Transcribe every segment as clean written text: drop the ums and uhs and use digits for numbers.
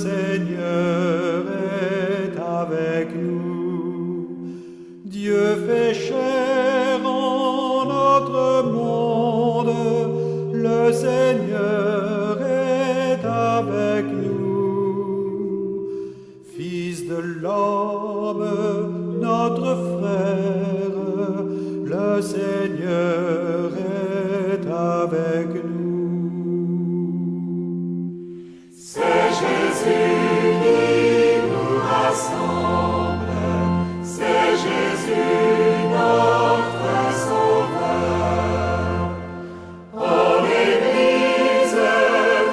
Seigneur est avec nous. Dieu fait chair en notre monde, le Seigneur est avec nous. Fils de l'homme, notre frère, le Seigneur est avec nous. C'est Jésus qui nous rassemble, c'est Jésus notre Sauveur. En l'Église,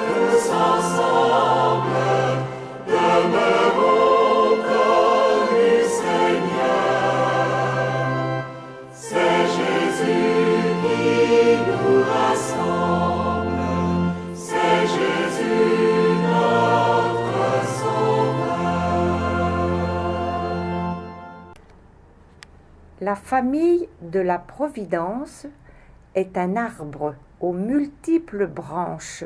tous ensemble, demeurons comme du Seigneur. C'est Jésus qui nous rassemble, c'est Jésus notre Sauveur. La famille de la Providence est un arbre aux multiples branches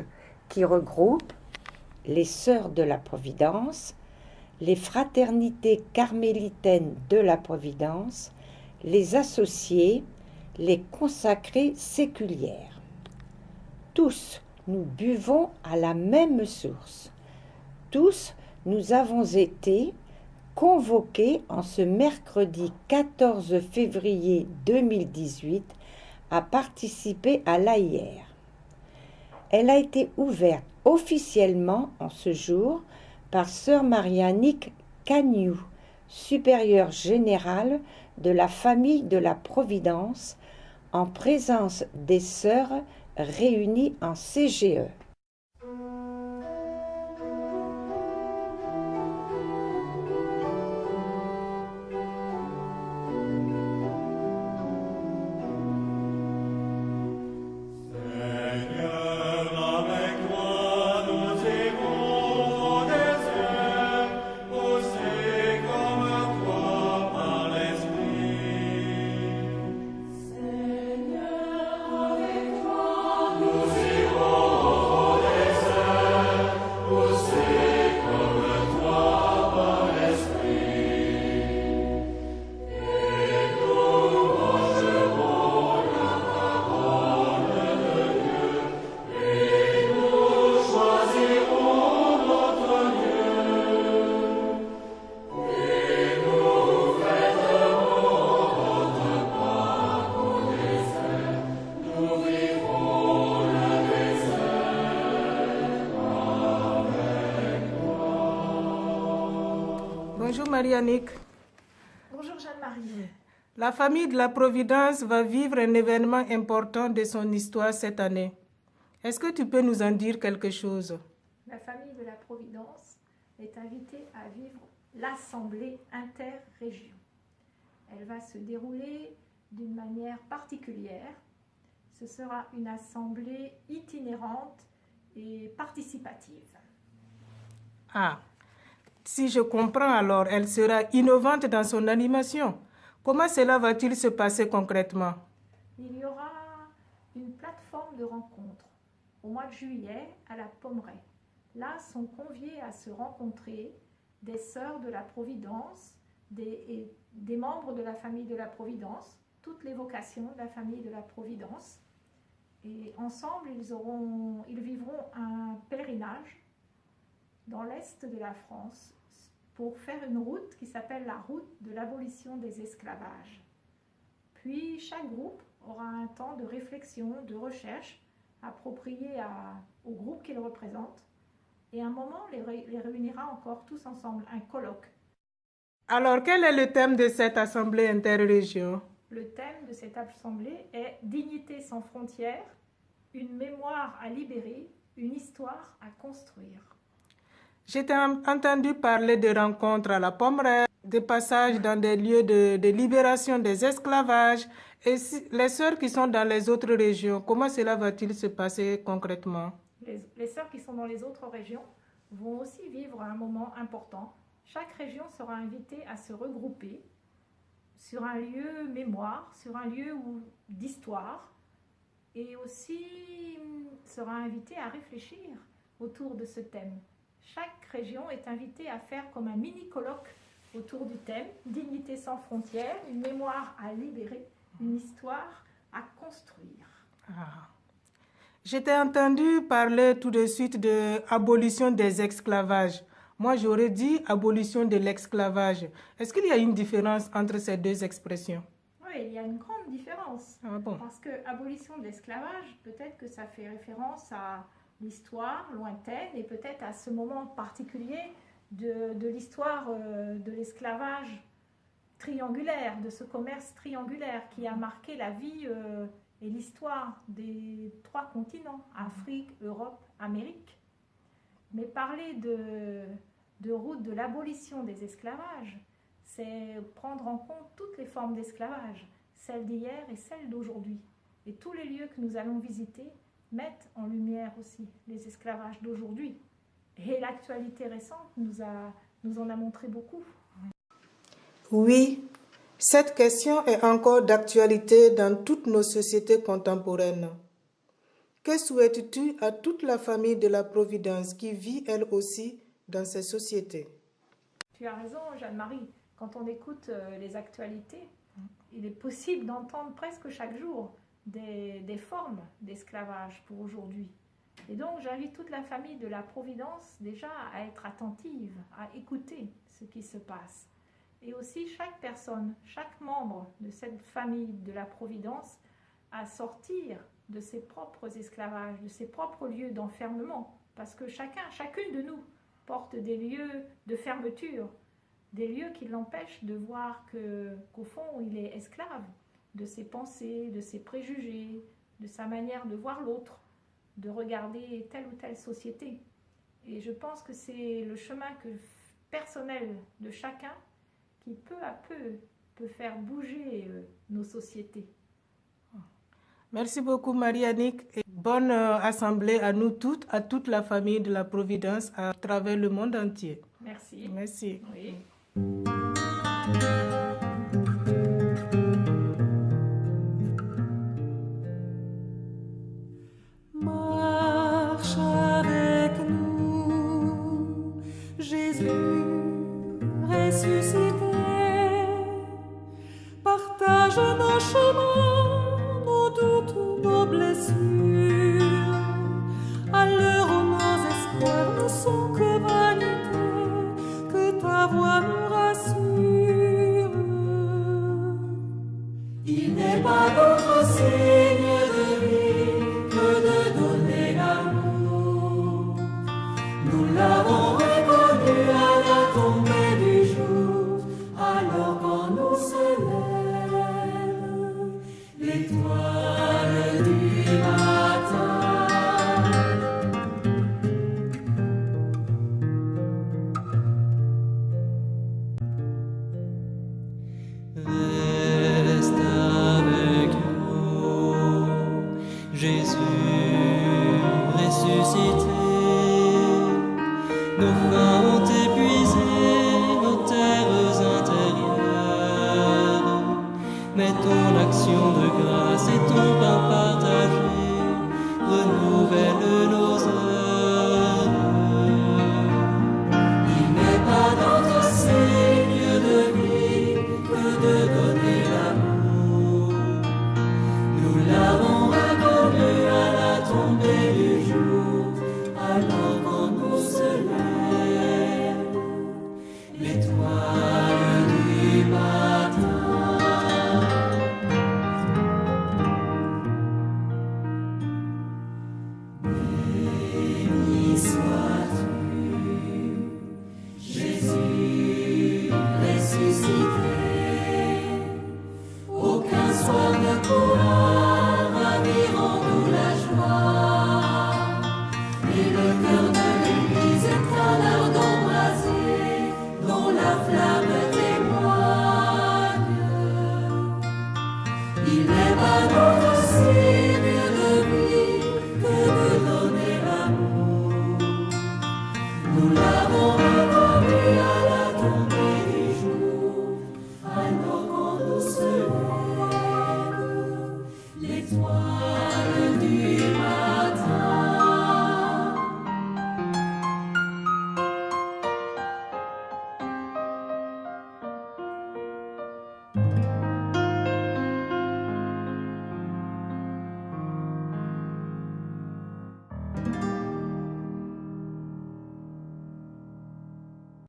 qui regroupe les Sœurs de la Providence, les fraternités carmélitaines de la Providence, les associés, les consacrés séculières. Tous, nous buvons à la même source. Tous, nous avons été convoqués en ce mercredi 14 février 2018 à participer à l'AIR. Elle a été ouverte officiellement en ce jour par Sœur Marie-Annick Cagnoux, supérieure générale de la famille de la Providence, en présence des sœurs réunies en CGE. Bonjour Marie-Annick. Bonjour Jeanne-Marie. La famille de la Providence va vivre un événement important de son histoire cette année. Est-ce que tu peux nous en dire quelque chose? La famille de la Providence est invitée à vivre l'Assemblée interrégion. Elle va se dérouler d'une manière particulière. Ce sera une assemblée itinérante et participative. Ah, si je comprends alors, elle sera innovante dans son animation. Comment cela va-t-il se passer concrètement? Il y aura une plateforme de rencontre au mois de juillet à la Pommeraye. Là sont conviés à se rencontrer des sœurs de la Providence, des membres de la famille de la Providence, toutes les vocations de la famille de la Providence. Et ensemble, ils vivront un pèlerinage dans l'est de la France pour faire une route qui s'appelle la route de l'abolition des esclavages. Puis chaque groupe aura un temps de réflexion, de recherche approprié au groupe qu'il représente. Et un moment les réunira encore tous ensemble, un colloque. Alors, quel est le thème de cette assemblée interrégion? Le thème de cette assemblée est « Dignité sans frontières, une mémoire à libérer, une histoire à construire ». J'ai entendu parler de rencontres à la Pommeraye, de passages dans des lieux de libération des esclavages. Et les sœurs qui sont dans les autres régions, comment cela va-t-il se passer concrètement? Les sœurs qui sont dans les autres régions vont aussi vivre un moment important. Chaque région sera invitée à se regrouper sur un lieu mémoire, sur un lieu d'histoire, et aussi sera invitée à réfléchir autour de ce thème. chaque région est invitée à faire comme un mini-colloque autour du thème « Dignité sans frontières, une mémoire à libérer, une histoire à construire ». Je t'ai entendu parler tout de suite de abolition des esclavages. Moi, j'aurais dit abolition de l'esclavage. Est-ce qu'il y a une différence entre ces deux expressions? Oui, il y a une grande différence. Ah bon? Parce que abolition de l'esclavage, peut-être que ça fait référence à l'histoire lointaine et peut-être à ce moment particulier de l'histoire de l'esclavage triangulaire, de ce commerce triangulaire qui a marqué la vie et l'histoire des 3 continents, Afrique, Europe, Amérique. Mais parler de route de l'abolition des esclavages, c'est prendre en compte toutes les formes d'esclavage, celles d'hier et celles d'aujourd'hui. Et tous les lieux que nous allons visiter mettent en lumière aussi les esclavages d'aujourd'hui. Et l'actualité récente nous en a montré beaucoup. Oui, cette question est encore d'actualité dans toutes nos sociétés contemporaines. Que souhaites-tu à toute la famille de la Providence qui vit elle aussi dans ces sociétés? Tu as raison, Jeanne-Marie. Quand on écoute les actualités, il est possible d'entendre presque chaque jour des formes d'esclavage pour aujourd'hui. Et donc, j'invite toute la famille de la Providence déjà à être attentive, à écouter ce qui se passe. Et aussi chaque personne, chaque membre de cette famille de la Providence à sortir de ses propres esclavages, de ses propres lieux d'enfermement. Parce que chacune de nous porte des lieux de fermeture, des lieux qui l'empêchent de voir qu'au fond, il est esclave de ses pensées, de ses préjugés, de sa manière de voir l'autre, de regarder telle ou telle société. Et je pense que c'est le chemin personnel de chacun qui peu à peu peut faire bouger nos sociétés. Merci beaucoup Marie-Annick et bonne assemblée à nous toutes, à toute la famille de la Providence à travers le monde entier. Merci. Merci. Oui. Marche avec nous, Jésus ressuscité. Partage nos chemins, nos doutes, nos blessures. À l'heure où nos espoirs ne sont que vanité, que ta voix nous rassure. Il n'est pas notre signe de vie que de donner l'amour. Nous l'avons reconnu à la tombée du jour, alors quand nous se lève l'étoile du matin. Reste avec nous, Jésus ressuscité. Nos fins ont épuisé nos terres intérieures, mais ton action de grâce et ton pain partagé renouvellent nos heures. Il n'est pas notre signe de vie que de donner l'amour. Nous l'avons reconnu à la tombée du jour, alors quand nous se lève l'étoile du matin. Béni sois-tu, Jésus ressuscité. Aucun soir ne pourra ravir en nous la joie. Et le cœur de l'Église est un ardent brasier dont la flamme